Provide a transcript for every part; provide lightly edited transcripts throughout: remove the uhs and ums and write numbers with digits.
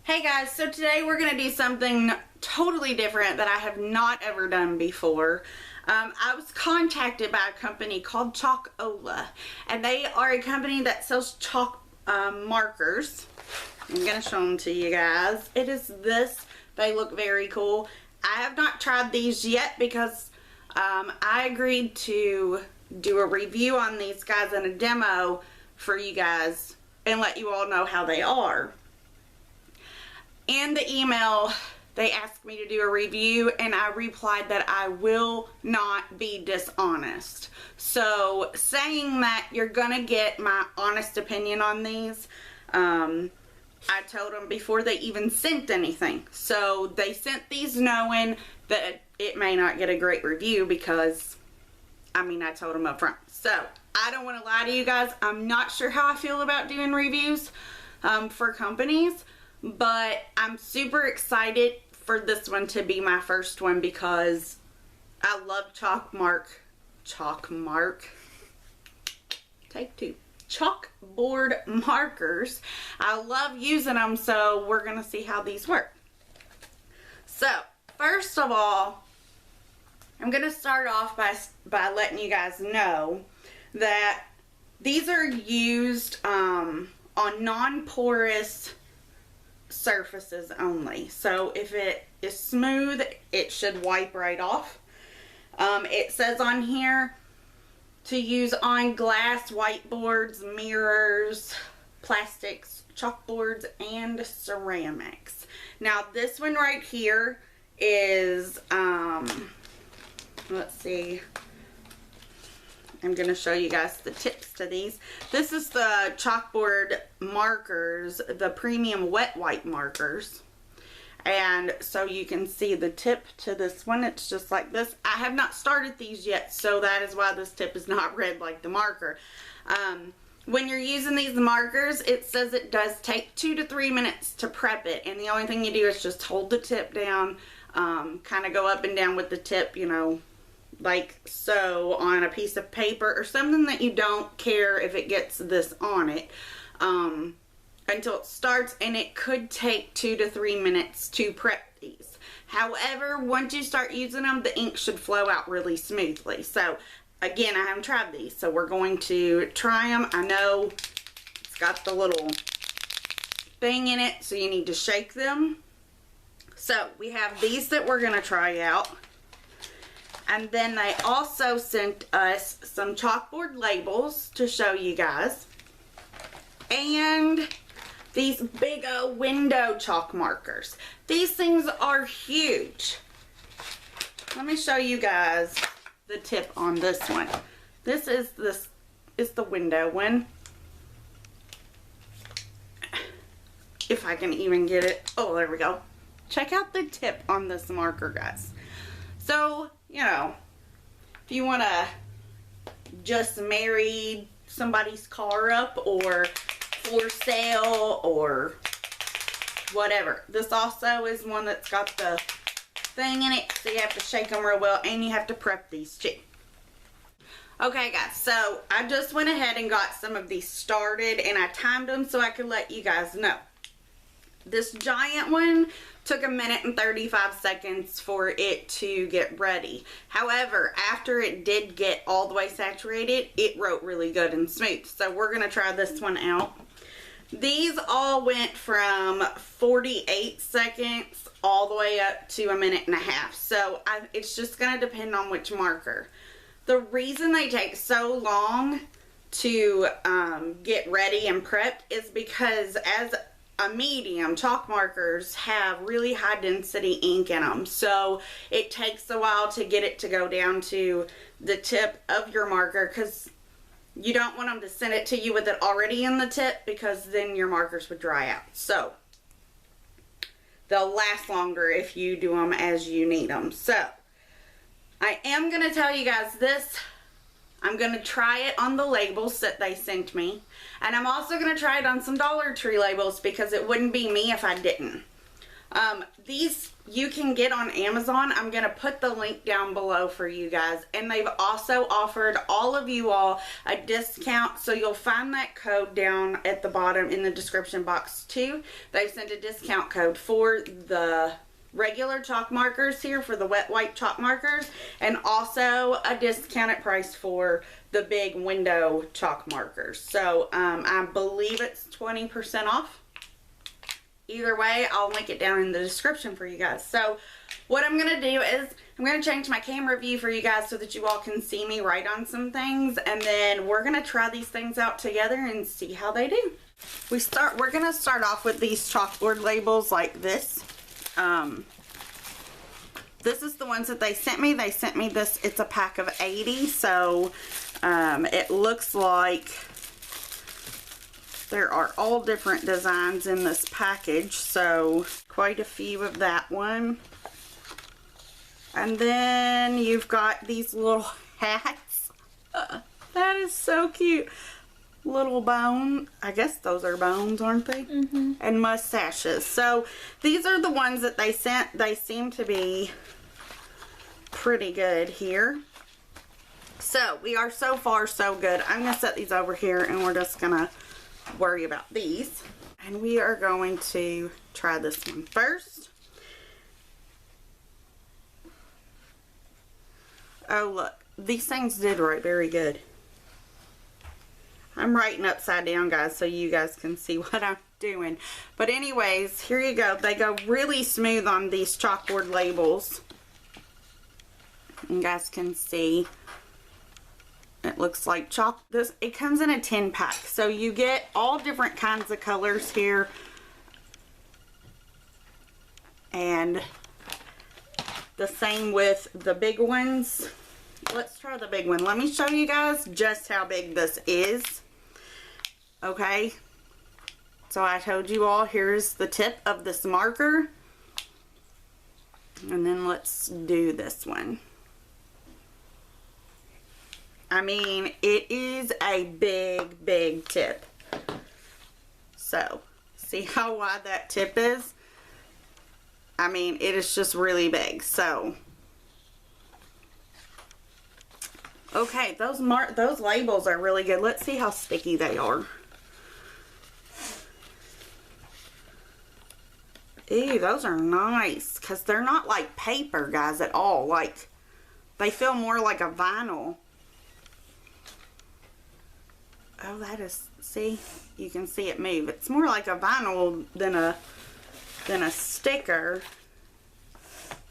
Hey guys, so today we're going to do something totally different that I have not ever done before. I was contacted by a company called Chalkola, and they are a company that sells chalk markers. I'm going to show them to you guys. It is this. They look very cool. I have not tried these yet because I agreed to do a review on these guys and a demo for you guys and let you all know how they are. In the email, they asked me to do a review, and I replied that I will not be dishonest. So, saying that you're gonna get my honest opinion on these, I told them before they even sent anything. So, they sent these knowing that it may not get a great review because, I told them up front. So, I don't want to lie to you guys. I'm not sure how I feel about doing reviews for companies. But I'm super excited for this one to be my first one because I love chalkboard markers. I love using them, so we're going to see how these work. So, first of all, I'm going to start off by letting you guys know that these are used on non-porous surfaces only. So if it is smooth, it should wipe right off. It says on here to use on glass, whiteboards, mirrors, plastics, chalkboards, and ceramics. Now this one right here is let's see, I'm going to show you guys the tips to these. This is the chalkboard markers, the premium wet wipe markers. And so you can see the tip to this one. It's just like this. I have not started these yet, so that is why this tip is not red like the marker. When you're using these markers, it says it does take 2 to 3 minutes to prep it. And the only thing you do is just hold the tip down, kind of go up and down with the tip, you know, like so, on a piece of paper or something that you don't care if it gets this on it until it starts, and it could take 2 to 3 minutes to prep these. However, once you start using them, the ink should flow out really smoothly. So again, I haven't tried these, so we're going to try them. I know it's got the little thing in it, so you need to shake them. So we have these that we're going to try out. And then they also sent us some chalkboard labels to show you guys. And these big old window chalk markers. These things are huge. Let me show you guys the tip on this one. This is the window one. If I can even get it. Oh, there we go. Check out the tip on this marker, guys. So, you know, if you want to just marry somebody's car up or for sale or whatever. This also is one that's got the thing in it, so you have to shake them real well, and you have to prep these too. Okay guys, so I just went ahead and got some of these started, and I timed them so I could let you guys know. This giant one took 1 minute and 35 seconds for it to get ready. However, after it did get all the way saturated, it wrote really good and smooth. So we're going to try this one out. These all went from 48 seconds all the way up to 1.5 minutes. So it's just going to depend on which marker. The reason they take so long to get ready and prepped is because as a medium, chalk markers have really high density ink in them, so it takes a while to get it to go down to the tip of your marker, because you don't want them to send it to you with it already in the tip, because then your markers would dry out. So they'll last longer if you do them as you need them. So I am going to tell you guys this. I'm going to try it on the labels that they sent me. And I'm also going to try it on some Dollar Tree labels because it wouldn't be me if I didn't. These you can get on Amazon. I'm going to put the link down below for you guys. And they've also offered all of you all a discount. So you'll find that code down at the bottom in the description box too. They've sent a discount code for the regular chalk markers here, for the wet wipe chalk markers, and also a discounted price for the big window chalk markers. So I believe it's 20% off. Either way, I'll link it down in the description for you guys. So what I'm going to do is I'm going to change my camera view for you guys so that you all can see me write on some things. And then we're going to try these things out together and see how they do. We're going to start off with these chalkboard labels like this. This is the ones that they sent me. They sent me this. It's a pack of 80. So it looks like there are all different designs in this package, so quite a few of that one. And then you've got these little hats. That is so cute. Little bone. I guess those are bones, aren't they? Mm-hmm. And mustaches. So these are the ones that they sent. They seem to be pretty good here. So we are so far so good. I'm going to set these over here and we're just going to worry about these, and we are going to try this one first. Oh look, these things did write very good. I'm writing upside down, guys, so you guys can see what I'm doing. But anyways, here you go. They go really smooth on these chalkboard labels. You guys can see. It looks like chalk. It comes in a 10 pack, so you get all different kinds of colors here, and the same with the big ones. Let's try the big one. Let me show you guys just how big this is. Okay, so I told you all, here's the tip of this marker, and then let's do this one. I mean, it is a big, big tip. So, see how wide that tip is? I mean, it is just really big. So, okay, those labels are really good. Let's see how sticky they are. Ew, those are nice, because they're not like paper, guys, at all. Like, they feel more like a vinyl. Oh, that is, see, you can see it move. It's more like a vinyl than a sticker.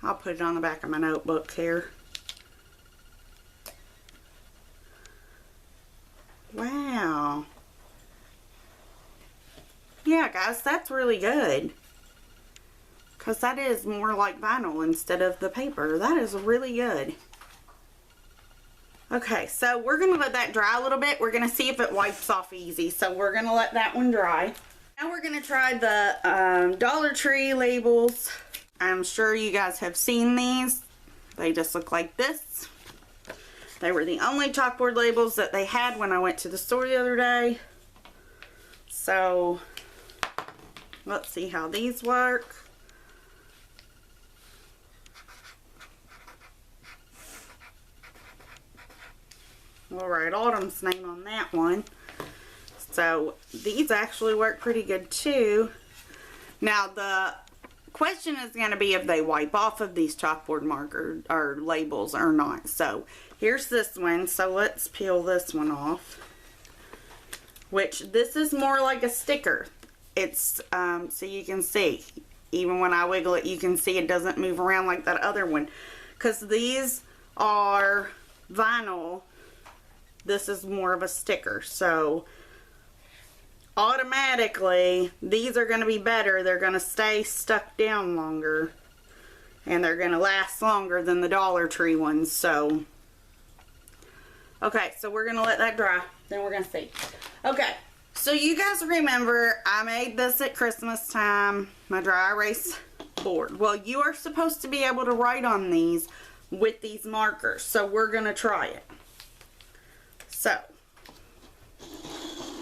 I'll put it on the back of my notebook here. Wow. Yeah, guys, that's really good. Because that is more like vinyl instead of the paper. That is really good. Okay, so we're going to let that dry a little bit. We're going to see if it wipes off easy. So we're going to let that one dry. Now we're going to try the Dollar Tree labels. I'm sure you guys have seen these. They just look like this. They were the only chalkboard labels that they had when I went to the store the other day. So let's see how these work. We'll write Autumn's name on that one. So these actually work pretty good too. Now the question is going to be if they wipe off of these chalkboard marker or labels or not. So here's this one. So let's peel this one off. Which this is more like a sticker. It's so you can see, even when I wiggle it, you can see it doesn't move around like that other one. Because these are vinyl. This is more of a sticker. So automatically these are going to be better. They're going to stay stuck down longer, and they're going to last longer than the Dollar Tree ones. So okay, so we're going to let that dry, then we're going to see. Okay, so you guys remember I made this at Christmas time, my dry erase board. Well, you are supposed to be able to write on these with these markers, so we're going to try it. So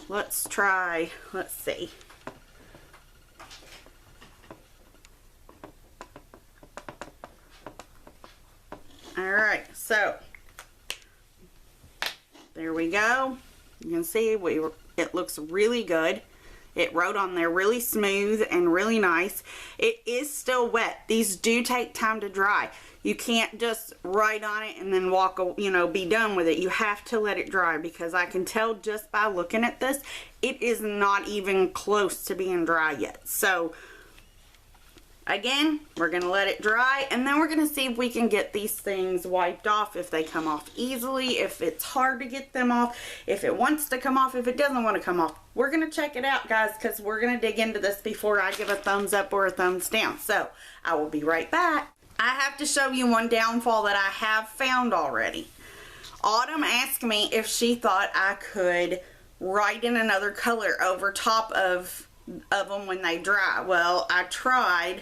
let's try, let's see. So, there we go. You can see it looks really good. It wrote on there really smooth and really nice. It is still wet. These do take time to dry. You can't just write on it and then walk, be done with it. You have to let it dry, because I can tell just by looking at this, it is not even close to being dry yet. So, again, we're going to let it dry, and then we're going to see if we can get these things wiped off, if they come off easily, if it's hard to get them off, if it wants to come off, if it doesn't want to come off. We're going to check it out, guys, because we're going to dig into this before I give a thumbs up or a thumbs down. So, I will be right back. I have to show you one downfall that I have found already. Autumn asked me if she thought I could write in another color over top of them when they dry. Well, I tried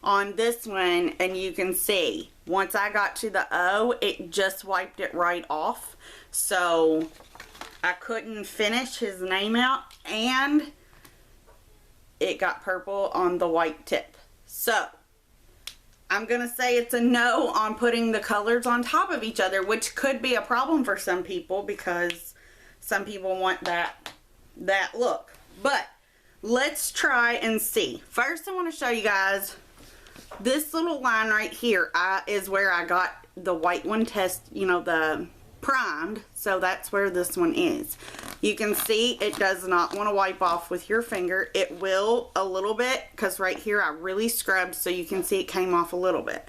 on this one, and you can see once I got to the O, it just wiped it right off. So I couldn't finish his name out, and it got purple on the white tip. So I'm gonna say it's a no on putting the colors on top of each other, which could be a problem for some people, because some people want that look. But let's try and see. First, I want to show you guys this little line right here is where I got the white one the primed. So that's where this one is. You can see it does not want to wipe off with your finger. It will a little bit, because right here I really scrubbed, so you can see it came off a little bit.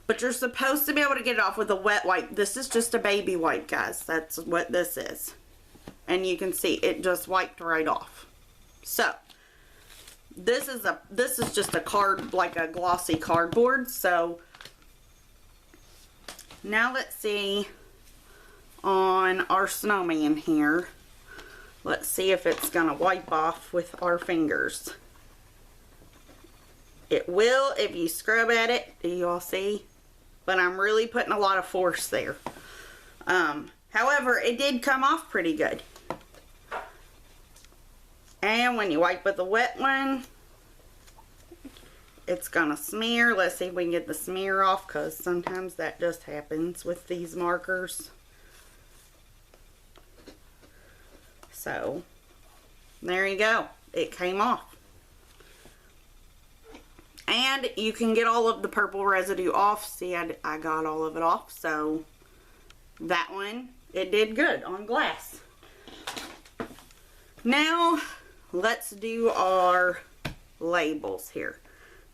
But you're supposed to be able to get it off with a wet wipe. This is just a baby wipe, guys. That's what this is. And you can see it just wiped right off. So this is just a card, like a glossy cardboard. So now let's see on our snowman here. Let's see if it's gonna wipe off with our fingers. It will if you scrub at it. Do you all see? But I'm really putting a lot of force there. However, it did come off pretty good. And when you wipe with a wet one, it's gonna smear. Let's see if we can get the smear off, because sometimes that just happens with these markers. So there you go. It came off. And you can get all of the purple residue off. See, I got all of it off. So that one, it did good on glass. Now let's do our labels here.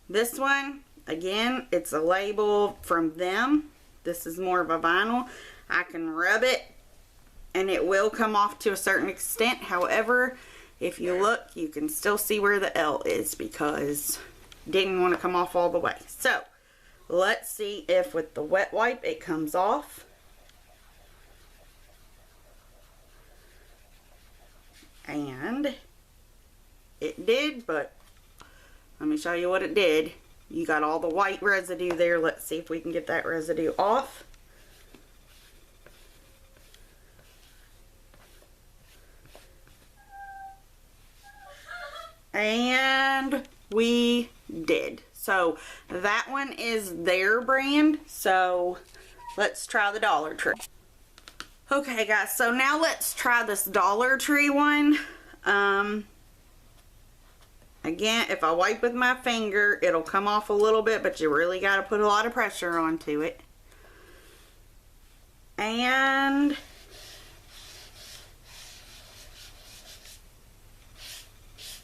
This one, again, it's a label from them. This is more of a vinyl. I can rub it and it will come off to a certain extent. However, if you look, you can still see where the L is, because it didn't want to come off all the way. So let's see if with the wet wipe it comes off. And it did, but let me show you what it did. You got all the white residue there. Let's see if we can get that residue off. And we did. So that one is their brand. So let's try the Dollar Tree. Okay guys, so now let's try this Dollar Tree one. Again, if I wipe with my finger, it'll come off a little bit, but you really got to put a lot of pressure onto it. And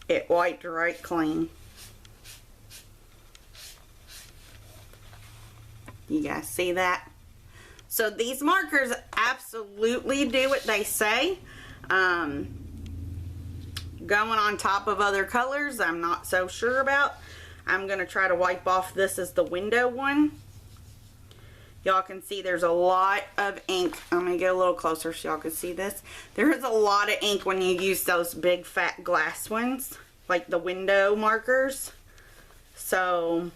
it wiped right clean. You guys see that? So these markers absolutely do what they say. Going on top of other colors, I'm not so sure about. I'm going to try to wipe off. This is the window one. Y'all can see there's a lot of ink. I'm going to get a little closer so y'all can see this. There is a lot of ink when you use those big fat glass ones, like the window markers. So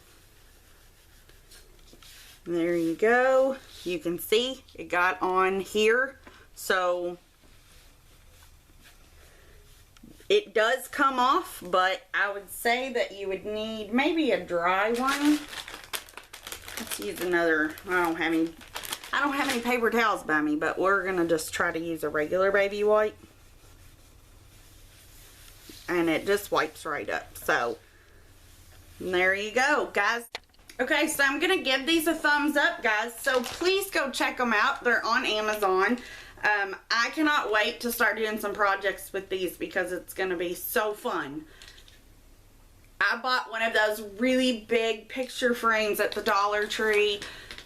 there you go. You can see it got on here. So it does come off, but I would say that you would need maybe a dry one. Let's use another. I don't have any. I don't have any paper towels by me, but we're going to just try to use a regular baby wipe. And it just wipes right up. So, there you go, guys. Okay, so I'm going to give these a thumbs up, guys. So, please go check them out. They're on Amazon. I cannot wait to start doing some projects with these because it's going to be so fun. I bought one of those really big picture frames at the Dollar Tree,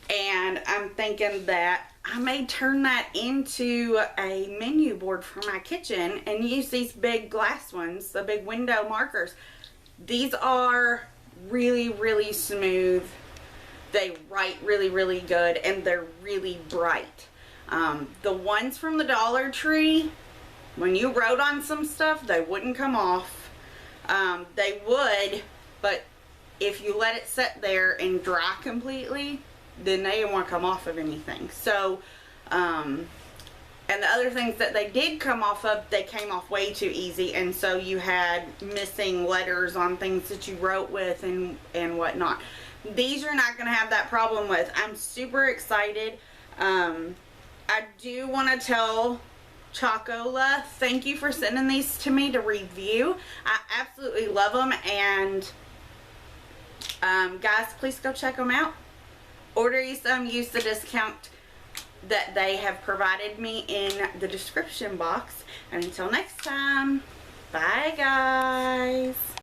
and I'm thinking that I may turn that into a menu board for my kitchen and use these big glass ones, the big window markers. These are really, really smooth. They write really, really good, and they're really bright. The ones from the Dollar Tree, when you wrote on some stuff, they wouldn't come off. They would, but if you let it sit there and dry completely, then they won't come off of anything. So, and the other things that they did come off of, they came off way too easy, and so you had missing letters on things that you wrote with and whatnot. These you're not going to have that problem with. I'm super excited. I do want to tell Chalkola, thank you for sending these to me to review. I absolutely love them, and guys, please go check them out. Order you some, use the discount that they have provided me in the description box. And until next time, bye guys.